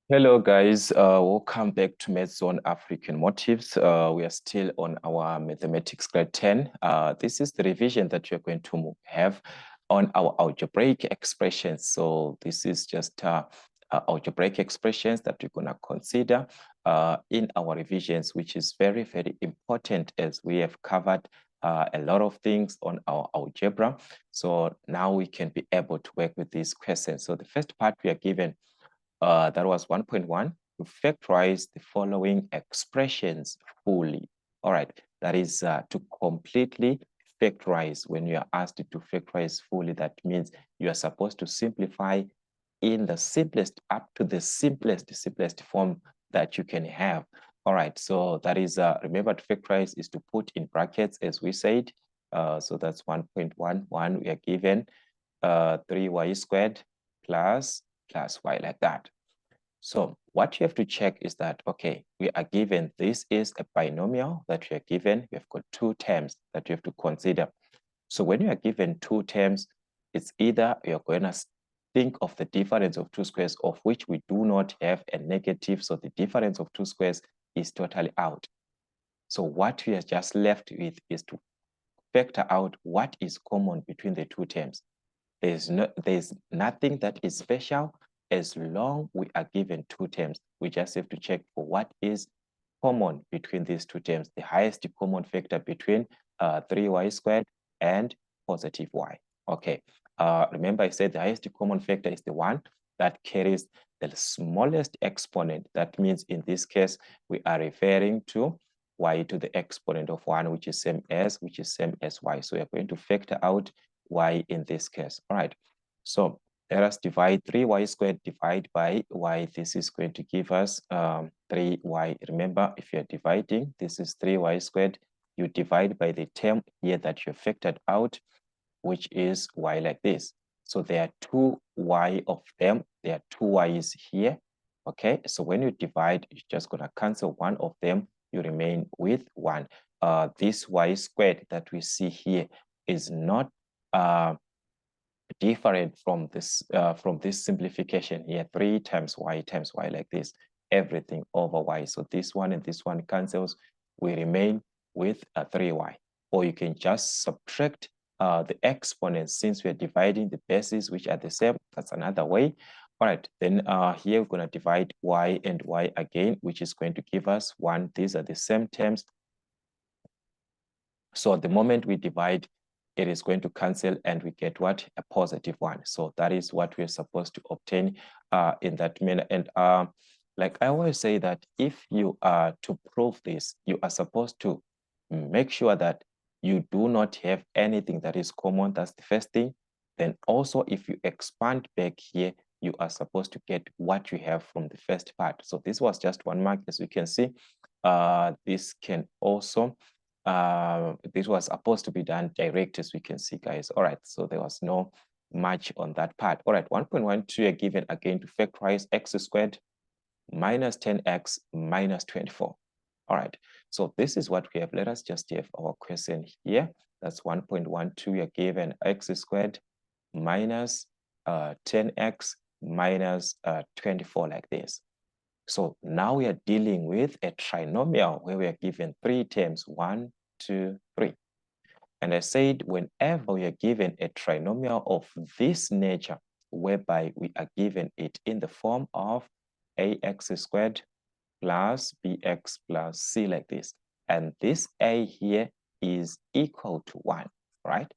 Hello guys, welcome back to Maths on African Motives. We are still on our mathematics grade 10. This is the revision that you're going to have on our algebraic expressions. So this is just algebraic expressions that we're going to consider in our revisions, which is very, very important as we have covered a lot of things on our algebra. So now we can be able to work with these questions. So the first part we are given that was 1.1, to factorize the following expressions fully. All right, that is to completely factorize. When you are asked to factorize fully, that means you are supposed to simplify in the simplest, up to the simplest form that you can have. All right, so that is, remember, to factorize is to put in brackets, as we said. So that's 1.11, we are given 3y squared plus y like that. So what you have to check is that, okay, we are given, this is a binomial that we are given. We have got two terms that you have to consider. So when you are given two terms, it's either you're going to think of the difference of two squares, of which we do not have a negative. So the difference of two squares is totally out. So what we are just left with is to factor out what is common between the two terms. There's nothing that is special as long we are given two terms. We just have to check for what is common between these two terms, the highest common factor between 3y squared and positive y. Okay, remember I said the highest common factor is the one that carries the smallest exponent. That means in this case, we are referring to y to the exponent of 1, which is same as y. So we are going to factor out y in this case. All right, so let us divide 3y squared divide by y. This is going to give us 3y. Remember, if you're dividing, this is 3y squared. You divide by the term here that you factored out, which is y like this. So there are two y of them. There are two y's here. Okay, so when you divide, you're just going to cancel one of them. You remain with 1. This y squared that we see here is not different from this simplification here. 3 times y like this, everything over y. So this one and this one cancels. We remain with a 3y. Or you can just subtract the exponents since we're dividing the bases which are the same. That's another way. All right, then here we're going to divide y and y again, which is going to give us 1. These are the same terms. So the moment we divide, it is going to cancel and we get what? A positive 1. So that is what we're supposed to obtain in that manner. And like I always say that if you are to prove this, you are supposed to make sure that you do not have anything that is common. That's the first thing. Then also, if you expand back here, you are supposed to get what you have from the first part. So this was just 1 mark, as you can see. This can also this was supposed to be done direct, as we can see, guys. All right, so there was no much on that part. All right, 1.12 are given again to factorize x squared minus 10x minus 24. All right, so this is what we have. Let us just have our question here. That's 1.12. We are given x squared minus 10x minus 24 like this. So now we are dealing with a trinomial where we are given 3 terms, 1, 2, 3. And I said, whenever we are given a trinomial of this nature, whereby we are given it in the form of ax squared plus bx plus c like this, and this a here is equal to 1, right?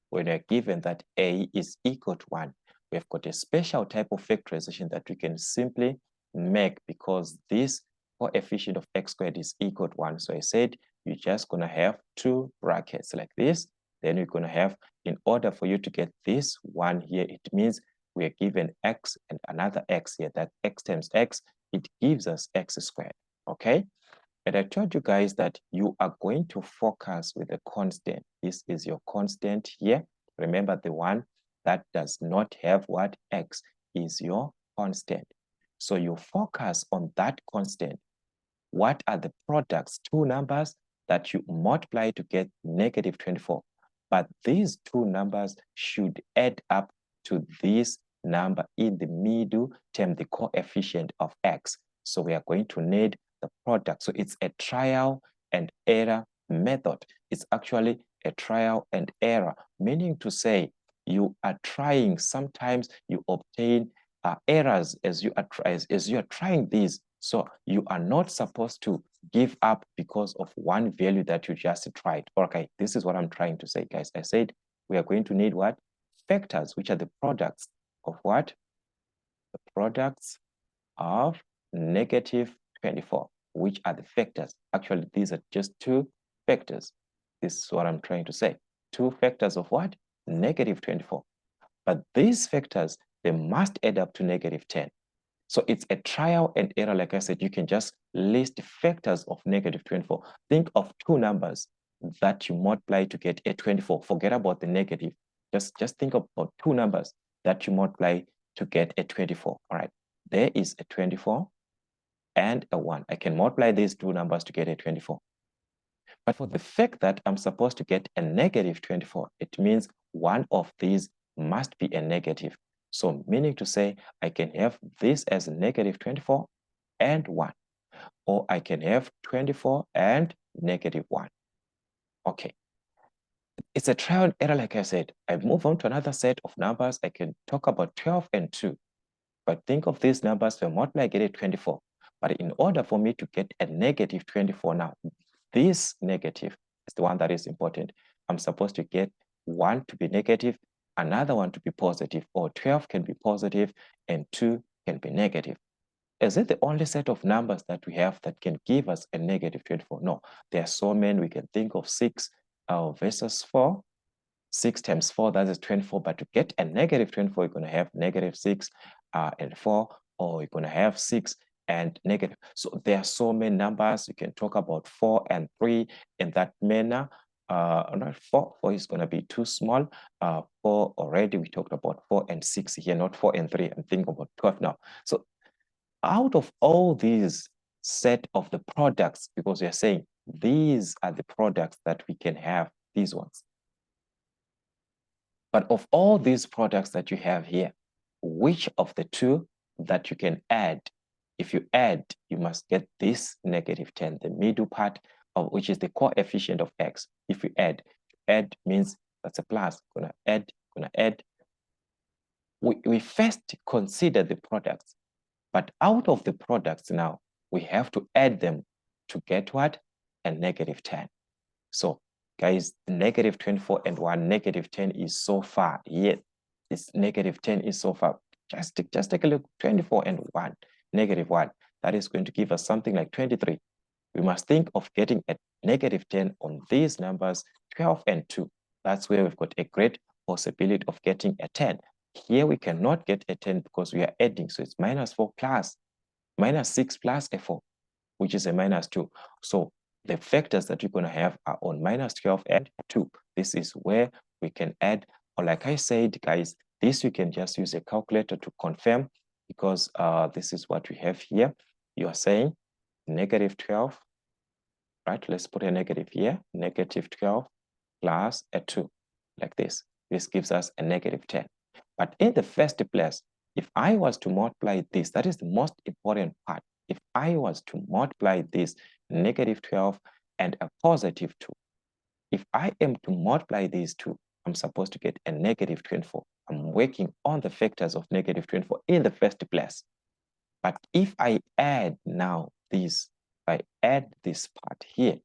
When we're given that a is equal to 1, we've got a special type of factorization that we can simply make because this coefficient of x squared is equal to 1. So I said you're just going to have 2 brackets like this. Then you're going to have, in order for you to get this 1 here, it means we are given x and another x here. That x times x, it gives us x squared, okay? And I told you guys that you are going to focus with a constant. This is your constant here. Remember, the one that does not have what? X is your constant. So you focus on that constant. What are the products, 2 numbers that you multiply to get negative 24? But these 2 numbers should add up to this number in the middle term, the coefficient of x. So we are going to need the product. So it's a trial and error method. It's actually a trial and error, meaning to say you are trying. Sometimes you obtain errors as you are trying this. So you are not supposed to give up because of one value that you just tried. Okay, this is what I'm trying to say, guys. I said we are going to need what? Factors, which are the products of what? The products of negative 24, which are the factors. Actually, these are just two factors. This is what I'm trying to say. Two factors of what? Negative 24. But these factors, they must add up to negative 10. So it's a trial and error. Like I said, you can just list factors of negative 24. Think of two numbers that you multiply to get a 24. Forget about the negative. Just think about two numbers that you multiply to get a 24. All right. There is a 24 and a 1. I can multiply these two numbers to get a 24. But for the fact that I'm supposed to get a negative 24, it means one of these must be a negative. So meaning to say, I can have this as a negative 24 and 1. Or I can have 24 and negative 1. Okay. It's a trial and error, like I said. I move on to another set of numbers. I can talk about 12 and 2. But think of these numbers, when multiply, I get a 24. But in order for me to get a negative 24 now, this negative is the one that is important. I'm supposed to get one to be negative, another one to be positive, or 12 can be positive and 2 can be negative. Is it the only set of numbers that we have that can give us a negative 24? No, there are so many. We can think of 6 versus 4. 6 times 4, that is 24. But to get a negative 24, you're going to have negative 6 and 4, or you're going to have 6 and negative. So there are so many numbers. You can talk about 4 and 3 in that manner. Not 4 is going to be too small. 4 already, we talked about 4 and 6 here, not 4 and 3. I'm thinking about 12 now. So out of all these set of the products, because we are saying these are the products that we can have, these ones. But of all these products that you have here, which of the two that you can add? If you add, you must get this negative 10, the middle part of which is the coefficient of x. If you add means that's a plus. Gonna add. We first consider the products, but out of the products now, we have to add them to get what? A negative 10. So guys, negative 24 and 1, negative 10 is so far. Yet this negative 10 is so far. Just take a look, 24 and 1, negative 1. That is going to give us something like 23. We must think of getting a negative 10 on these numbers, 12 and 2. That's where we've got a great possibility of getting a 10. Here we cannot get a 10 because we are adding. So it's minus 4 plus, minus 6 plus a 4, which is a minus 2. So the factors that you're going to have are on minus 12 and 2. This is where we can add, or like I said, guys, this you can just use a calculator to confirm, because this is what we have here. You are saying negative 12, right? Let's put a negative here, negative 12 plus a 2, like this. This gives us a negative 10. But in the first place, if I was to multiply this, that is the most important part. If I was to multiply this negative 12 and a positive 2, if I am to multiply these two, I'm supposed to get a negative 24. I'm working on the factors of negative 24 in the first place. But if I add now this, if I add this part here,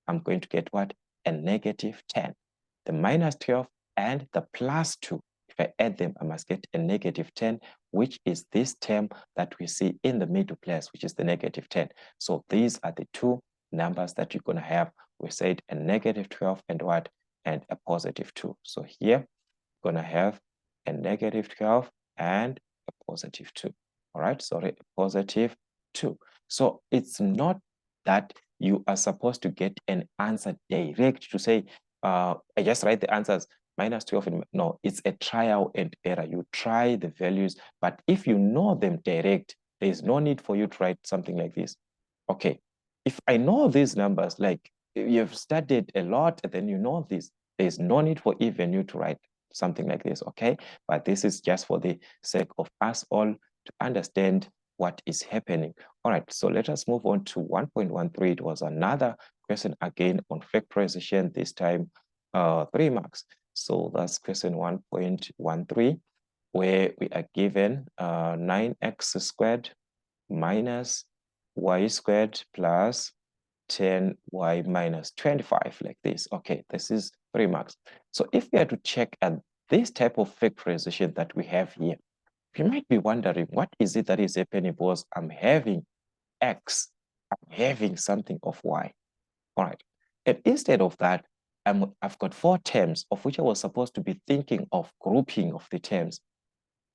I'm going to get what? A negative 10. The minus 12 and the plus 2. If I add them, I must get a negative 10, which is this term that we see in the middle place, which is the negative 10. So these are the two numbers that you're going to have. We said a negative 12 and what? And a positive 2. So here, we're going to have a negative 12 and a positive 2. All right, sorry, a positive 2. So it's not that you are supposed to get an answer direct to say, I just write the answers, minus 12. And, no, it's a trial and error. You try the values, but if you know them direct, there is no need for you to write something like this. Okay, if I know these numbers, like you've studied a lot, and then you know this, there's no need for even you to write something like this, okay? But this is just for the sake of us all to understand what is happening. All right, so let us move on to 1.13. It was another question again on factorization, this time 3 marks. So that's question 1.13, where we are given 9x squared minus y squared plus 10y minus 25, like this. Okay, this is 3 marks. So if we are to check at this type of factorization that we have here, you might be wondering, what is it that is happening? Because I'm having x, I'm having something of y. All right. And instead of that, I've got 4 terms, of which I was supposed to be thinking of grouping of the terms.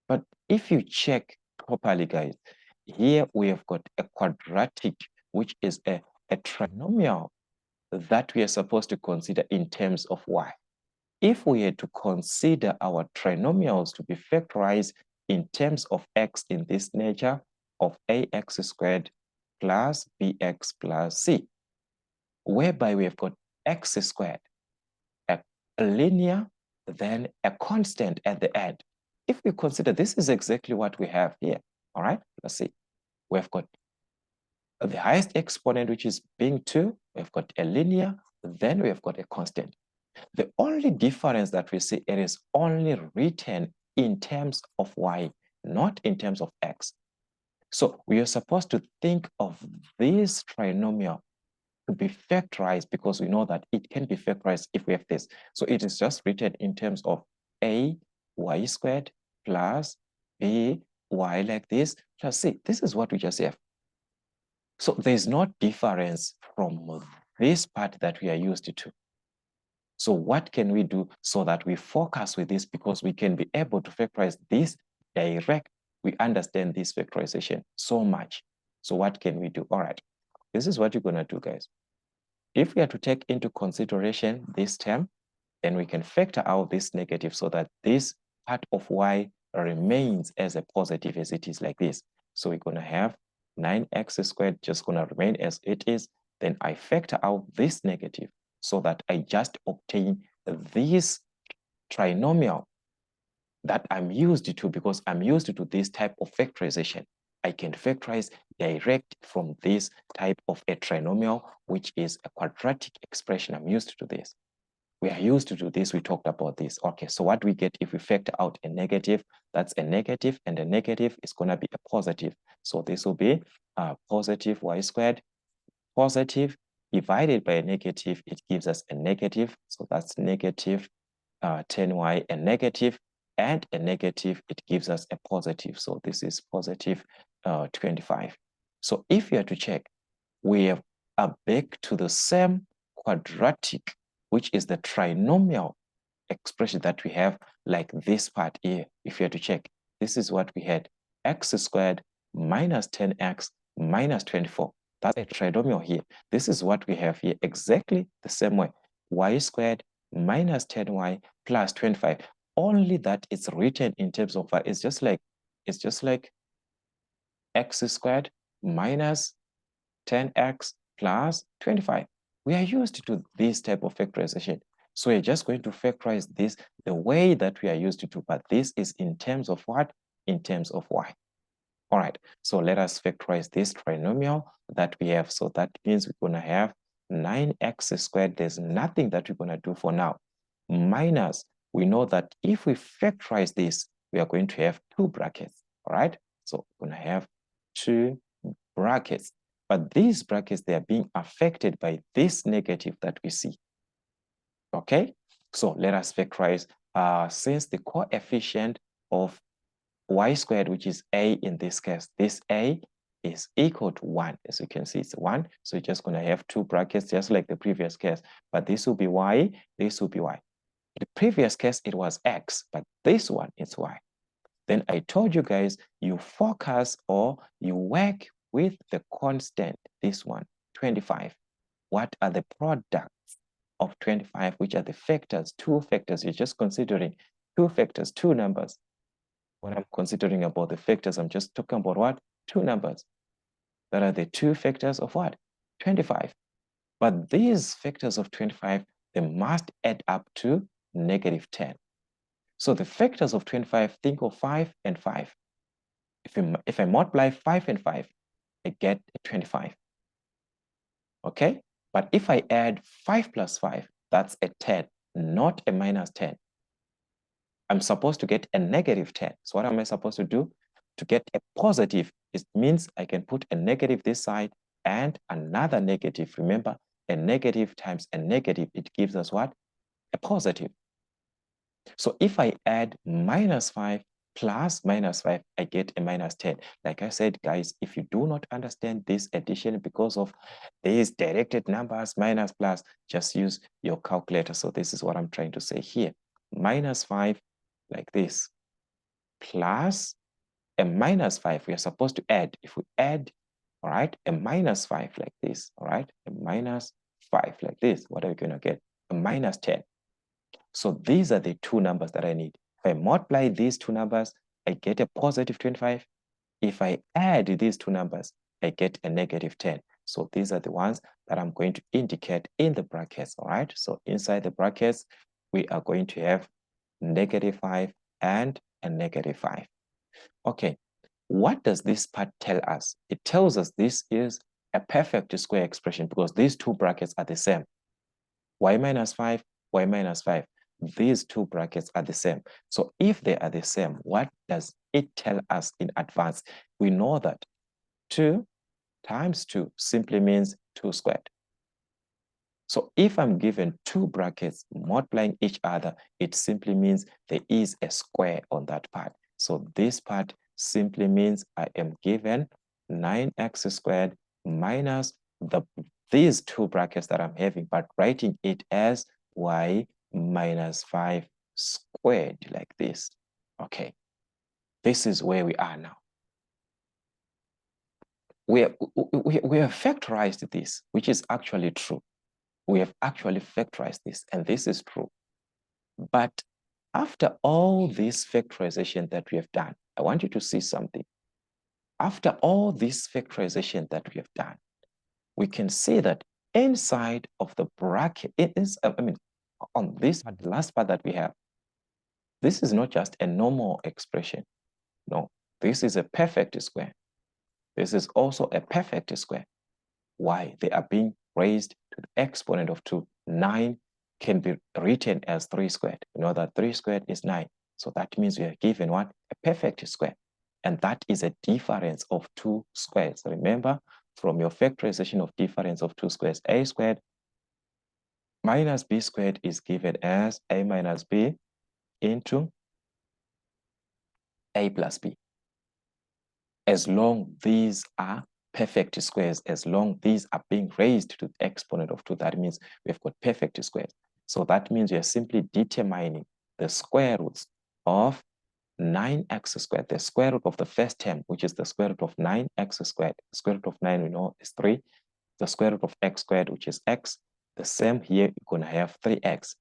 But if you check properly, guys, here we have got a quadratic, which is a trinomial that we are supposed to consider in terms of y. If we had to consider our trinomials to be factorized in terms of x in this nature of ax squared plus bx plus c, whereby we have got x squared, a linear, then a constant at the end. If we consider, this is exactly what we have here. All right, let's see. We've got the highest exponent, which is being 2. We've got a linear, then we have got a constant. The only difference that we see, it is only written in terms of y, not in terms of x. So we are supposed to think of this trinomial to be factorized, because we know that it can be factorized if we have this. So it is just written in terms of a y squared plus b y like this plus c. This is what we just have. So there's no difference from this part that we are used to. So what can we do so that we focus with this, because we can be able to factorize this direct. We understand this factorization so much. So what can we do? All right, this is what you're going to do, guys. If we are to take into consideration this term, then we can factor out this negative so that this part of y remains as a positive as it is, like this. So we're going to have 9x squared just going to remain as it is. Then I factor out this negative so that I just obtain this trinomial that I'm used to, because I'm used to this type of factorization. I can factorize direct from this type of a trinomial, which is a quadratic expression. I'm used to this. We are used to do this. We talked about this. Okay, so what we get if we factor out a negative, that's a negative, and a negative is going to be a positive. So this will be positive y squared. Positive divided by a negative, it gives us a negative. So that's negative 10y, a negative, and a negative, it gives us a positive. So this is positive 25. So if you are to check, we are back to the same quadratic, which is the trinomial expression that we have, like this part here. If you are to check, this is what we had: x squared minus 10x minus 24. That's a trinomial here. This is what we have here, exactly the same way: y squared minus 10y plus 25. Only that it's written in terms of y. It's just like x squared minus 10x plus 25. We are used to this type of factorization. So we're just going to factorize this the way that we are used to, but this is in terms of what? In terms of y. All right, so let us factorize this trinomial that we have. So that means we're going to have 9x squared. There's nothing that we're going to do for now. Minus, we know that if we factorize this, we are going to have 2 brackets. All right, so we're going to have 2 brackets. But these brackets, they are being affected by this negative that we see. Okay, so let us factorize. Since the coefficient of y squared, which is a in this case, this a is equal to 1. As you can see, it's 1. So you're just going to have 2 brackets, just like the previous case. But this will be y, this will be y. The previous case, it was x, but this one, it's y. Then I told you guys, you focus or you work with the constant, this one, 25. What are the products of 25, which are the factors, 2 factors? You're just considering 2 factors, 2 numbers. When I'm considering about the factors, I'm just talking about what? 2 numbers. That are the 2 factors of what? 25. But these factors of 25, they must add up to negative 10. So the factors of 25, think of 5 and 5. If I multiply 5 and 5, I get a 25. Okay? But if I add 5 plus 5, that's a 10, not a minus 10. I'm supposed to get a negative 10. So what am I supposed to do? To get a positive, it means I can put a negative this side and another negative. Remember, a negative times a negative, it gives us what? A positive. So if I add minus 5 plus minus 5, I get a minus 10. Like I said, guys, if you do not understand this addition because of these directed numbers, minus plus, just use your calculator. So this is what I'm trying to say here. Minus 5 like this, plus a minus 5. We are supposed to add. If we add, all right, a minus 5 like this, all right, a minus 5 like this, what are we going to get? A minus 10. So these are the two numbers that I need. If I multiply these two numbers, I get a positive 25. If I add these two numbers, I get a negative 10. So these are the ones that I'm going to indicate in the brackets, all right? So inside the brackets, we are going to have negative 5 and a negative 5. Okay, what does this part tell us? It tells us this is a perfect square expression because these two brackets are the same. Y minus 5, y minus 5. These two brackets are the same. So if they are the same, what does it tell us in advance? We know that 2 times 2 simply means 2 squared. So if I'm given two brackets multiplying each other, it simply means there is a square on that part. So this part simply means I am given 9x squared minus these two brackets that I'm having, but writing it as y minus 5 squared like this. Okay, this is where we are now. We have factorized this, which is actually true. We have actually factorized this, and this is true. But after all this factorization that we have done, I want you to see something. After all this factorization that we have done, we can see that inside of the bracket, it is, on this the last part that we have, this is not just a normal expression. No, this is a perfect square. This is also a perfect square. Why? They are being raised to the exponent of 2. 9 can be written as 3 squared. You know that 3 squared is 9. So that means we are given what? A perfect square. And that is a difference of 2 squares. Remember, from your factorization of difference of 2 squares, a squared minus b squared is given as a minus b into a plus b. As long these are perfect squares, as long these are being raised to the exponent of 2, that means we've got perfect squares. So that means we are simply determining the square roots of 9x squared, the square root of the first term, which is the square root of 9x squared. The square root of 9 we know is 3. The square root of x squared, which is x. The same here, you're going to have 3x.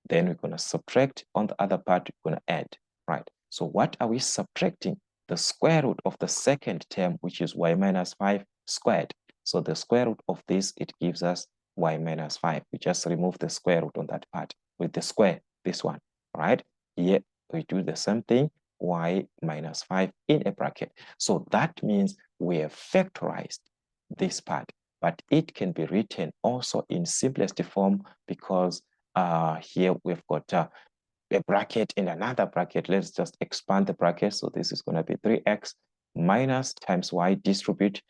Then we're going to subtract on the other part, we're going to add, right? So what are we subtracting? The square root of the second term, which is y minus 5 squared. So the square root of this, it gives us y minus 5. We just remove the square root on that part with the square, this one, right? Here we do the same thing, y minus 5 in a bracket. So that means we have factorized this part, but it can be written also in simplest form because here we've got a bracket in another bracket. Let's just expand the bracket. So this is going to be 3x minus times y distribute.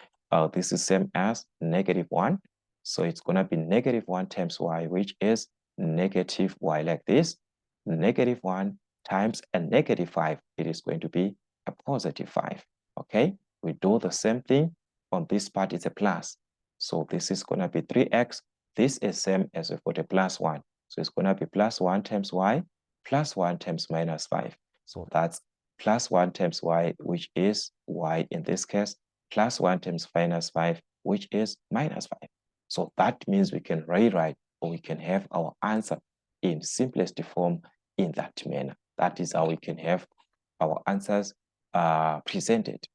This is same as negative 1. So it's going to be negative 1 times y, which is negative y like this. Negative 1 times a negative 5. It is going to be a positive 5. Okay, we do the same thing. On this part, it's a plus. So this is going to be 3x. This is same as we've got a plus 1. So it's going to be plus 1 times y plus 1 times minus 5. So that's plus 1 times y, which is y in this case, plus 1 times minus 5, which is minus 5. So that means we can rewrite or we can have our answer in simplest form in that manner. That is how we can have our answers presented.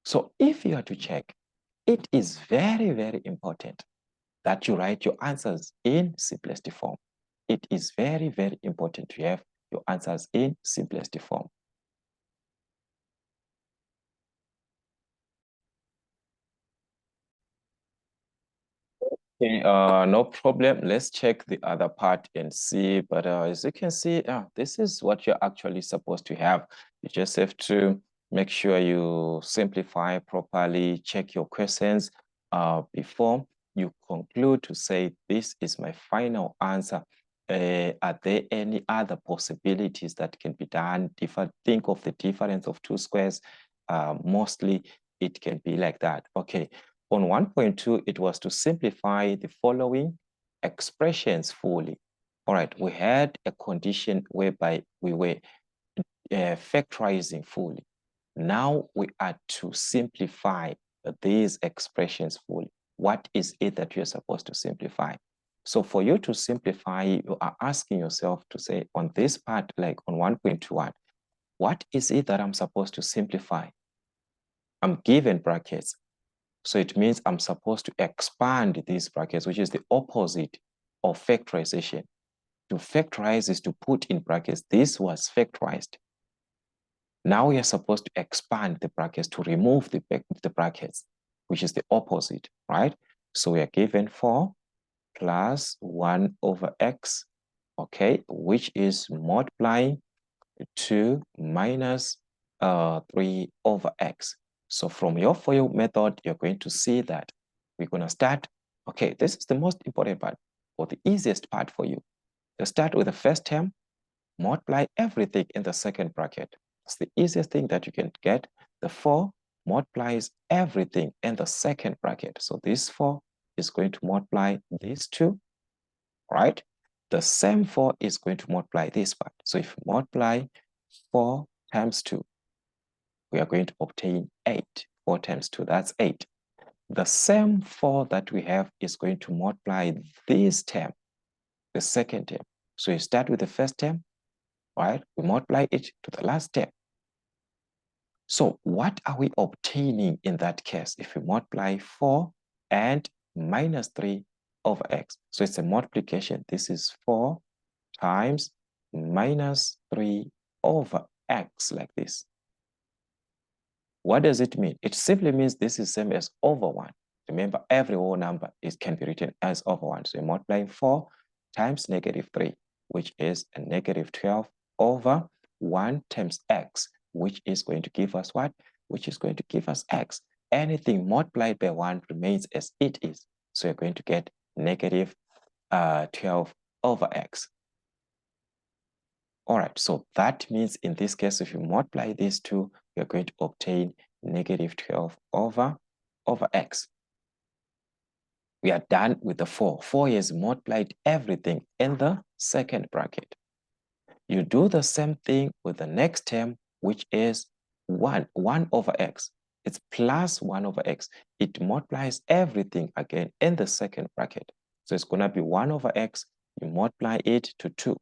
So if you are to check, it is very, very important that you write your answers in simplest form. It is very, very important to have your answers in simplest form. Okay, no problem. Let's check the other part and see. But as you can see, this is what you're actually supposed to have. You just have to make sure you simplify properly, check your questions before you conclude to say, this is my final answer. Are there any other possibilities that can be done? Think of the difference of two squares. Mostly it can be like that. Okay. On 1.2, it was to simplify the following expressions fully. All right, we had a condition whereby we were factorizing fully. Now we are to simplify these expressions fully. What is it that you're supposed to simplify? So for you to simplify, you are asking yourself to say on this part, like on 1.21, what is it that I'm supposed to simplify? I'm given brackets. So it means I'm supposed to expand these brackets, which is the opposite of factorization. To factorize is to put in brackets. This was factorized. Now we are supposed to expand the brackets to remove the brackets, which is the opposite, right? So we are given 4 plus 1 over x, okay, which is multiplying 2 minus 3 over x. So from your for you method, you're going to see that we're going to start. Okay, this is the most important part or the easiest part for you. You start with the first term, multiply everything in the second bracket. It's the easiest thing that you can get. The 4 multiplies everything in the second bracket. So this 4 is going to multiply these 2, right? The same 4 is going to multiply this part. So if you multiply 4 times 2, we are going to obtain 8. 4 times 2, that's 8. The same 4 that we have is going to multiply this term, the second term. So you start with the first term, right? We multiply it to the last term. So what are we obtaining in that case if we multiply 4 and minus 3 over x? So it's a multiplication. This is 4 times minus 3 over x, like this. What does it mean? It simply means this is same as over 1. Remember, every whole number can be written as over 1. So you're multiplying 4 times negative 3, which is a negative 12 over 1 times x, which is going to give us what? Which is going to give us x. Anything multiplied by 1 remains as it is. So you're going to get negative 12 over x. All right, so that means in this case, if you multiply these two, you're going to obtain negative 12 over x. We are done with the 4. 4 has multiplied everything in the second bracket. You do the same thing with the next term, which is 1 over x. It's plus 1 over x. It multiplies everything again in the second bracket. So it's going to be 1 over x. You multiply it to 2.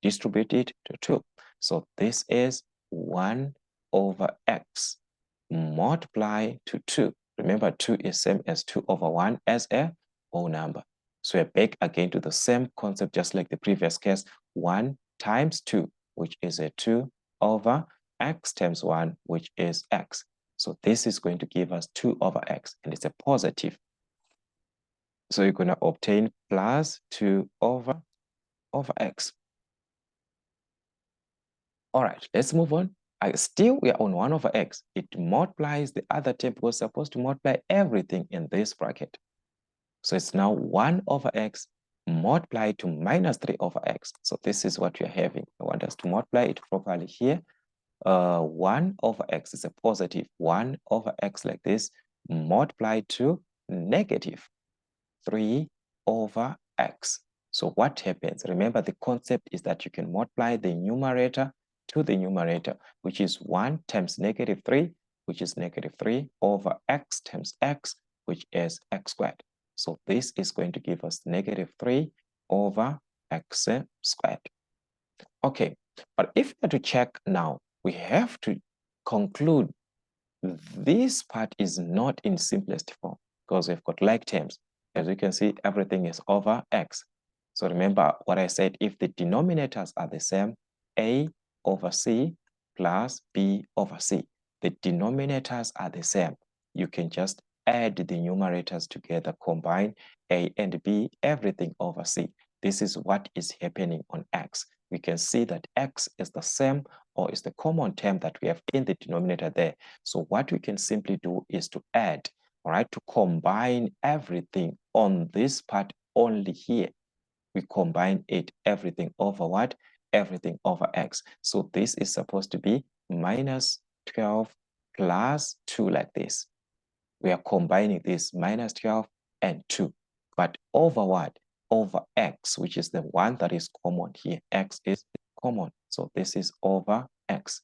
Distribute it to 2. So this is 1 over x. Multiply to 2. Remember, 2 is same as 2 over 1 as a whole number. So we're back again to the same concept, just like the previous case. 1 times 2, which is a 2 over x times 1, which is x. So this is going to give us 2 over x, and it's a positive. So you're going to obtain plus 2 over x. All right, let's move on. Still, we are on 1 over x. It multiplies the other term because it's supposed to multiply everything in this bracket. So it's now 1 over x multiplied to minus 3 over x. So this is what you're having. I want us to multiply it properly here. 1 over x is a positive 1 over x like this, multiplied to negative 3 over x. So what happens? Remember, the concept is that you can multiply the numerator to the numerator, which is 1 times negative 3, which is negative 3 over x times x, which is x squared. So this is going to give us negative 3 over x squared. Okay, but if we are to check now, we have to conclude this part is not in simplest form because we've got like terms. As you can see, everything is over x. So remember what I said, if the denominators are the same, A over C plus B over C. The denominators are the same. You can just add the numerators together, combine A and B, everything over C. This is what is happening on X. We can see that X is the same or is the common term that we have in the denominator there. So what we can simply do is to add, all right, to combine everything on this part only here. We combine it, everything over what? Everything over X. So this is supposed to be minus 12 plus 2 like this. We are combining this minus 12 and 2. But over what? Over X, which is the one that is common here. X is common. So this is over X.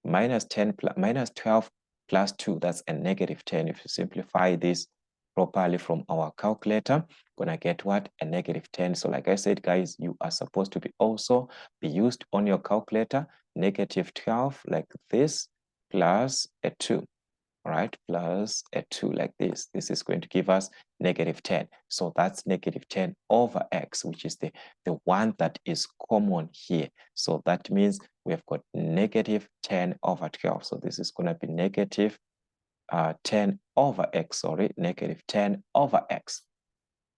Minus 12 plus 2, that's a negative 10. If you simplify this properly from our calculator, gonna get what? A negative 10. So like I said, guys, you are supposed to be also be used on your calculator, negative 12 like this plus a 2. All right, plus a 2 like this. This is going to give us negative 10. So that's negative 10 over X, which is the one that is common here. So that means we have got negative 10 over 12. So this is going to be negative 10 over X, sorry, negative 10 over X.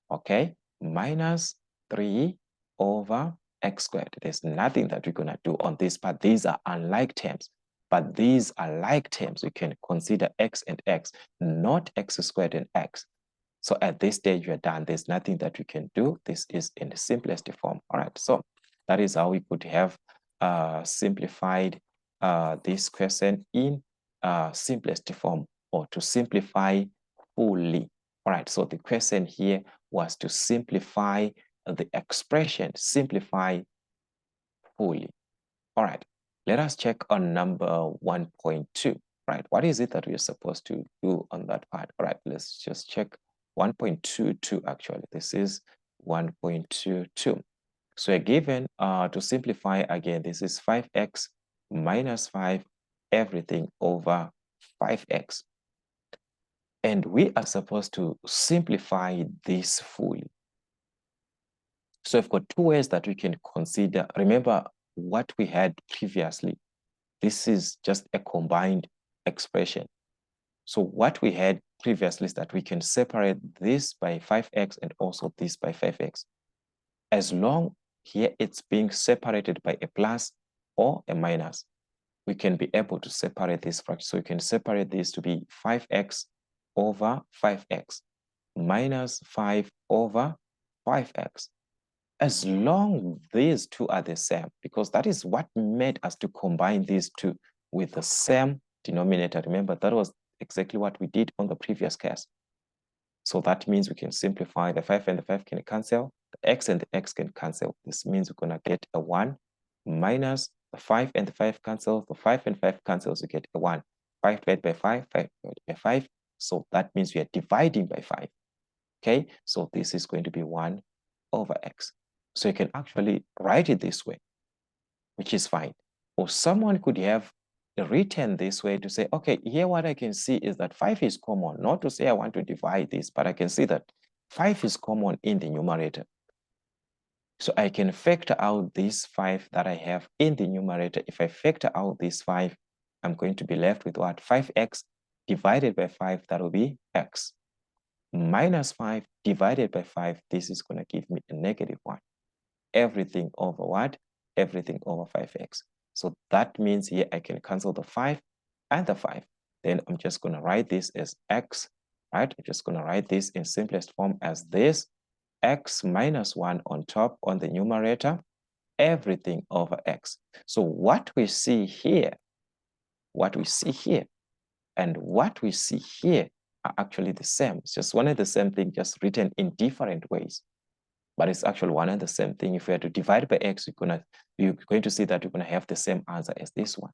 Okay, minus 3 over X squared. There's nothing that we're going to do on this part. These are unlike terms. But these are like terms. We can consider X and X, not X squared and X. So at this stage, we're done. There's nothing that we can do. This is in the simplest form. All right. So that is how we could have simplified this question in simplest form, or to simplify fully. All right. So the question here was to simplify the expression, simplify fully. All right. Let us check on number 1.2, right? What is it that we're supposed to do on that part? All right, let's just check 1.22 actually. This is 1.22. So we're given, to simplify again, this is 5x minus 5, everything over 5x. And we are supposed to simplify this fully. So we've got two ways that we can consider. Remember what we had previously. This is just a combined expression. So what we had previously is that we can separate this by 5x and also this by 5x. As long here it's being separated by a plus or a minus, we can be able to separate this fraction. So we can separate this to be 5x over 5x minus 5 over 5x. As long these two are the same, because that is what made us to combine these two with the same denominator. Remember, that was exactly what we did on the previous case. So that means we can simplify. The 5 and the 5 can cancel. The x and the x can cancel. This means we're going to get a 1 minus the 5 and the 5 cancel. The 5 and 5 cancels, we get a 1. 5 divided by 5, 5 divided by 5. So that means we are dividing by 5. Okay, so this is going to be 1 over x. So you can actually write it this way, which is fine. Or someone could have written this way to say, okay, here what I can see is that 5 is common. Not to say I want to divide this, but I can see that 5 is common in the numerator. So I can factor out this 5 that I have in the numerator. If I factor out this 5, I'm going to be left with what? 5x divided by 5, that will be x. Minus 5 divided by 5, this is going to give me a negative 1. Everything over what? Everything over 5x. So that means here I can cancel the 5 and the 5. Then I'm just going to write this as x, right? I'm just going to write this in simplest form as this, x minus 1 on top on the numerator, everything over x. So what we see here, and what we see here are actually the same. It's just one and the same thing, just written in different ways. But it's actually one and the same thing. If we are to divide by x, you're going to see that you're going to have the same answer as this one.